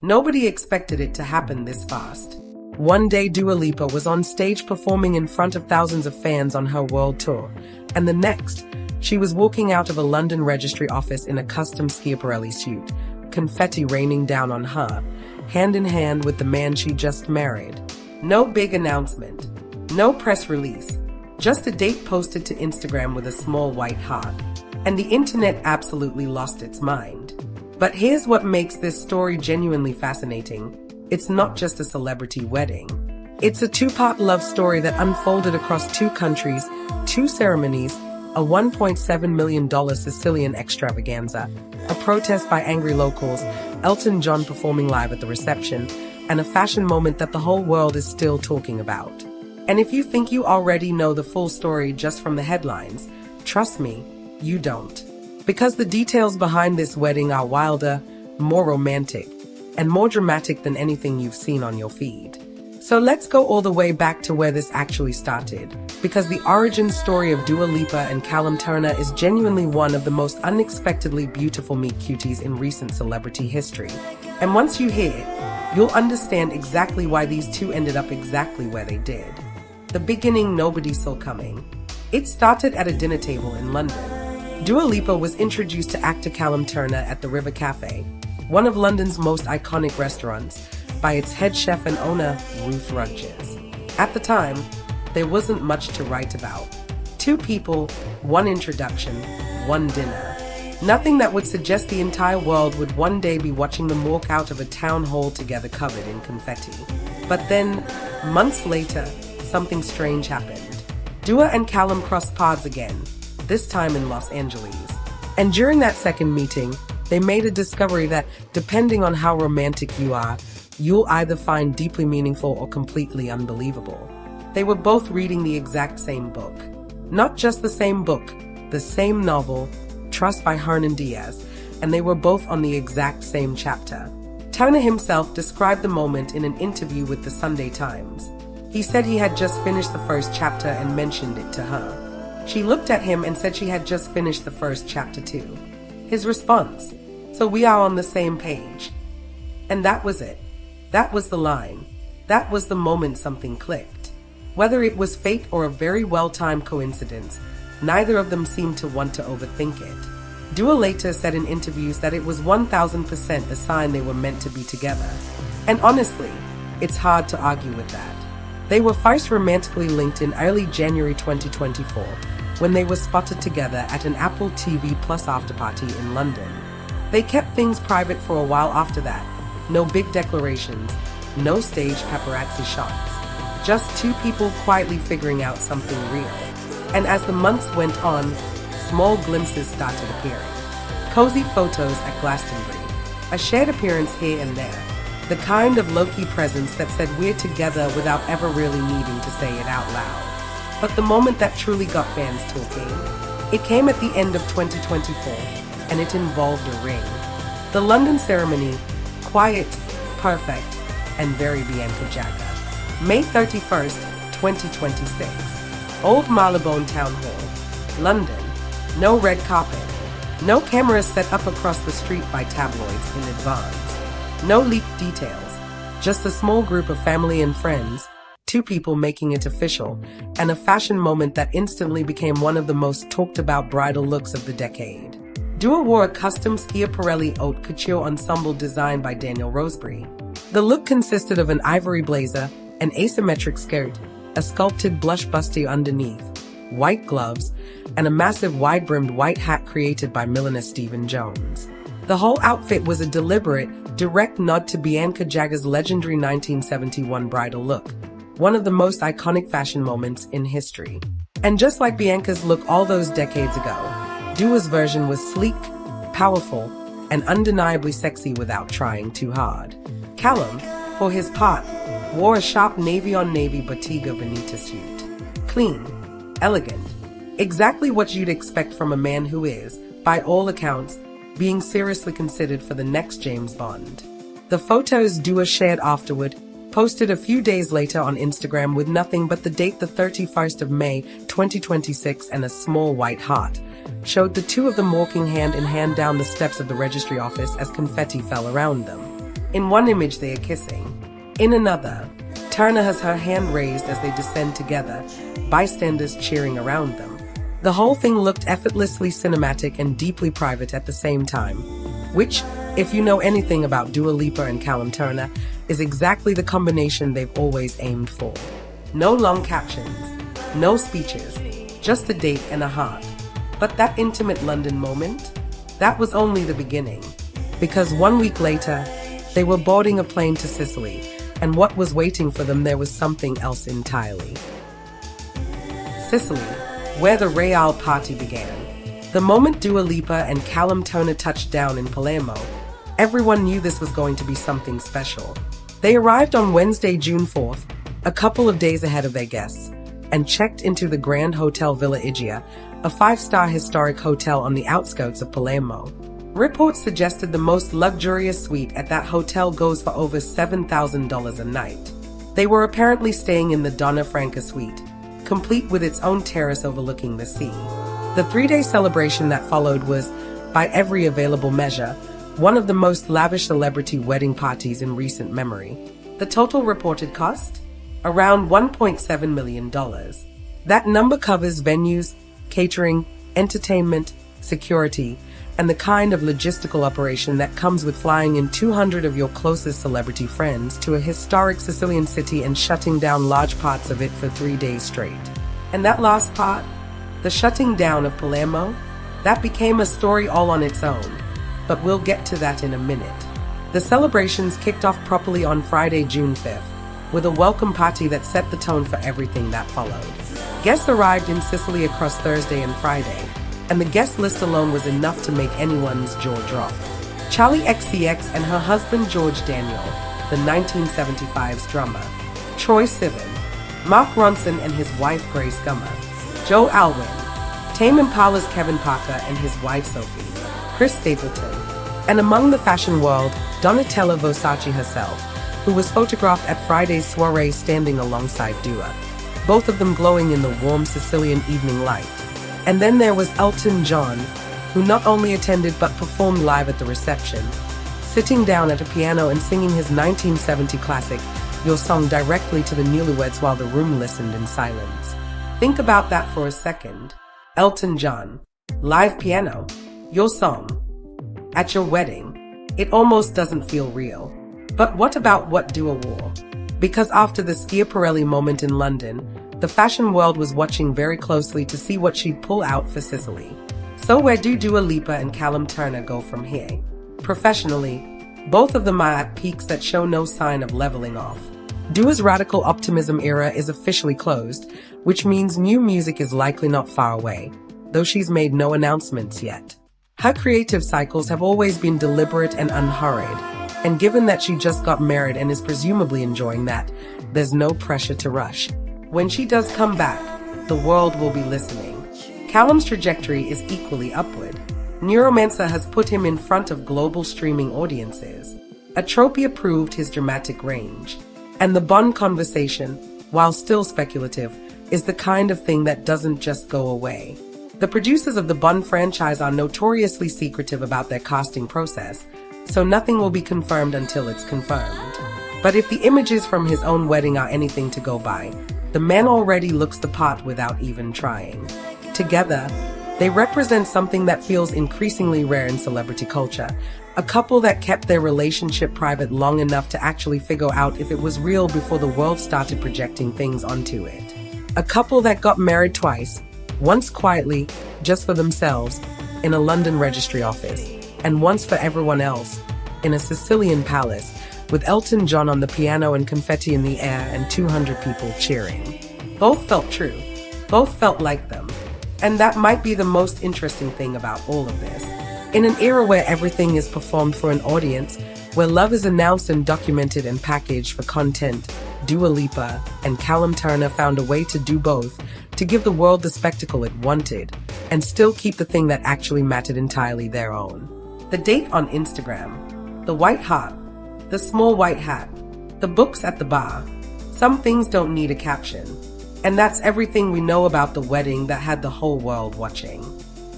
Nobody expected it to happen this fast. One day Dua Lipa was on stage performing in front of thousands of fans on her world tour, and the next, she was walking out of a London registry office in a custom Schiaparelli suit, confetti raining down on her, hand in hand with the man she just married. No big announcement, no press release, just a date posted to Instagram with a small white heart. And the internet absolutely lost its mind. But here's what makes this story genuinely fascinating. It's not just a celebrity wedding. It's a two-part love story that unfolded across two countries, two ceremonies, a $1.7 million Sicilian extravaganza, a protest by angry locals, Elton John performing live at the reception, and a fashion moment that the whole world is still talking about. And if you think you already know the full story just from the headlines, trust me, you don't. Because the details behind this wedding are wilder, more romantic, and more dramatic than anything you've seen on your feed. So let's go all the way back to where this actually started, because the origin story of Dua Lipa and Callum Turner is genuinely one of the most unexpectedly beautiful meet-cuties in recent celebrity history. And once you hear it, you'll understand exactly why these two ended up exactly where they did. The beginning nobody saw coming. It started at a dinner table in London. Dua Lipa was introduced to actor Callum Turner at the River Cafe, one of London's most iconic restaurants, by its head chef and owner, Ruth Rudges. At the time, there wasn't much to write about. Two people, one introduction, one dinner. Nothing that would suggest the entire world would one day be watching them walk out of a town hall together covered in confetti. But then, months later, something strange happened. Dua and Callum crossed paths again, this time in Los Angeles. And during that second meeting, they made a discovery that, depending on how romantic you are, you'll either find deeply meaningful or completely unbelievable. They were both reading the exact same book. Not just the same book, the same novel, Trust by Hernan Diaz, and they were both on the exact same chapter. Turner himself described the moment in an interview with the Sunday Times. He said he had just finished the first chapter and mentioned it to her. She looked at him and said she had just finished the first chapter too. His response, "So we are on the same page." And that was it. That was the line. That was the moment something clicked. Whether it was fate or a very well-timed coincidence, neither of them seemed to want to overthink it. Dua later said in interviews that it was 1000% a sign they were meant to be together. And honestly, it's hard to argue with that. They were first romantically linked in early January 2024, when they were spotted together at an Apple TV Plus afterparty in London. They kept things private for a while after that. No big declarations, no staged paparazzi shots. Just two people quietly figuring out something real. And as the months went on, small glimpses started appearing. Cozy photos at Glastonbury, a shared appearance here and there, the kind of low-key presence that said we're together without ever really needing to say it out loud. But the moment that truly got fans talking, it came at the end of 2024, and it involved a ring. The London ceremony, quiet, perfect, and very Bianca Jagger. May 31st, 2026. Old Marylebone Town Hall, London. No red carpet. No cameras set up across the street by tabloids in advance. No leaked details. Just a small group of family and friends, two people making it official, and a fashion moment that instantly became one of the most talked about bridal looks of the decade. Dua wore a custom Schiaparelli haute couture ensemble designed by Daniel Roseberry. The look consisted of an ivory blazer, an asymmetric skirt, a sculpted blush bustier underneath, white gloves, and a massive wide-brimmed white hat created by milliner Stephen Jones. The whole outfit was a deliberate, direct nod to Bianca Jagger's legendary 1971 bridal look, one of the most iconic fashion moments in history. And just like Bianca's look all those decades ago, Dua's version was sleek, powerful, and undeniably sexy without trying too hard. Callum, for his part, wore a sharp navy-on-navy Bottega Veneta suit. Clean, elegant, exactly what you'd expect from a man who is, by all accounts, being seriously considered for the next James Bond. The photos Dua shared afterward, posted a few days later on Instagram with nothing but the date the 31st of May 2026 and a small white heart, showed the two of them walking hand in hand down the steps of the registry office as confetti fell around them. In one image, they are kissing. In another, Turner has her hand raised as they descend together, bystanders cheering around them. The whole thing looked effortlessly cinematic and deeply private at the same time, which, if you know anything about Dua Lipa and Callum Turner, is exactly the combination they've always aimed for. No long captions, no speeches, just a date and a heart. But that intimate London moment, that was only the beginning. Because 1 week later, they were boarding a plane to Sicily, and what was waiting for them there was something else entirely. Sicily, where the Real party began. The moment Dua Lipa and Callum Turner touched down in Palermo, everyone knew this was going to be something special. They arrived on Wednesday, June 4th, a couple of days ahead of their guests, and checked into the Grand Hotel Villa Igia, a 5-star historic hotel on the outskirts of Palermo. Reports suggested the most luxurious suite at that hotel goes for over $7,000 a night. They were apparently staying in the Donna Franca suite, complete with its own terrace overlooking the sea. The 3-day celebration that followed was, by every available measure, one of the most lavish celebrity wedding parties in recent memory. The total reported cost? Around $1.7 million. That number covers venues, catering, entertainment, security, and the kind of logistical operation that comes with flying in 200 of your closest celebrity friends to a historic Sicilian city and shutting down large parts of it for 3 days straight. And that last part, the shutting down of Palermo, that became a story all on its own, but we'll get to that in a minute. The celebrations kicked off properly on Friday, June 5th, with a welcome party that set the tone for everything that followed. Guests arrived in Sicily across Thursday and Friday, and the guest list alone was enough to make anyone's jaw drop. Charlie XCX and her husband George Daniel, the 1975's drummer, Troye Sivan, Mark Ronson and his wife Grace Gummer, Joe Alwyn, Tame Impala's Kevin Parker and his wife Sophie, Chris Stapleton, and among the fashion world, Donatella Versace herself, who was photographed at Friday's soiree standing alongside Dua, both of them glowing in the warm Sicilian evening light. And then there was Elton John, who not only attended but performed live at the reception, sitting down at a piano and singing his 1970 classic, Your Song, directly to the newlyweds while the room listened in silence. Think about that for a second. Elton John, live piano, Your Song, at your wedding. It almost doesn't feel real. But what about what Dua wore? Because after the Schiaparelli moment in London, the fashion world was watching very closely to see what she'd pull out for Sicily. So where do Dua Lipa and Callum Turner go from here? Professionally, both of them are at peaks that show no sign of leveling off. Dua's radical optimism era is officially closed, which means new music is likely not far away, though she's made no announcements yet. Her creative cycles have always been deliberate and unhurried, and given that she just got married and is presumably enjoying that, there's no pressure to rush. When she does come back, the world will be listening. Callum's trajectory is equally upward. Neuromancer has put him in front of global streaming audiences. Atropia proved his dramatic range. And the Bond conversation, while still speculative, is the kind of thing that doesn't just go away. The producers of the Bond franchise are notoriously secretive about their casting process, so nothing will be confirmed until it's confirmed. But if the images from his own wedding are anything to go by, the man already looks the part without even trying. Together, they represent something that feels increasingly rare in celebrity culture, a couple that kept their relationship private long enough to actually figure out if it was real before the world started projecting things onto it. A couple that got married twice, once quietly, just for themselves, in a London registry office, and once for everyone else, in a Sicilian palace, with Elton John on the piano and confetti in the air and 200 people cheering. Both felt true. Both felt like them. And that might be the most interesting thing about all of this. In an era where everything is performed for an audience, where love is announced and documented and packaged for content, Dua Lipa and Callum Turner found a way to do both, to give the world the spectacle it wanted, and still keep the thing that actually mattered entirely their own. The date on Instagram, the white heart, the small white hat, the books at the bar. Some things don't need a caption. And that's everything we know about the wedding that had the whole world watching.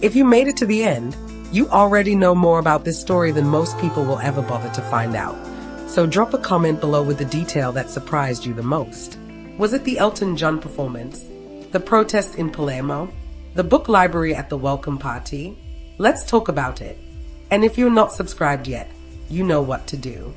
If you made it to the end, you already know more about this story than most people will ever bother to find out. So drop a comment below with the detail that surprised you the most. Was it the Elton John performance? The protest in Palermo? The book library at the welcome party? Let's talk about it. And if you're not subscribed yet, you know what to do.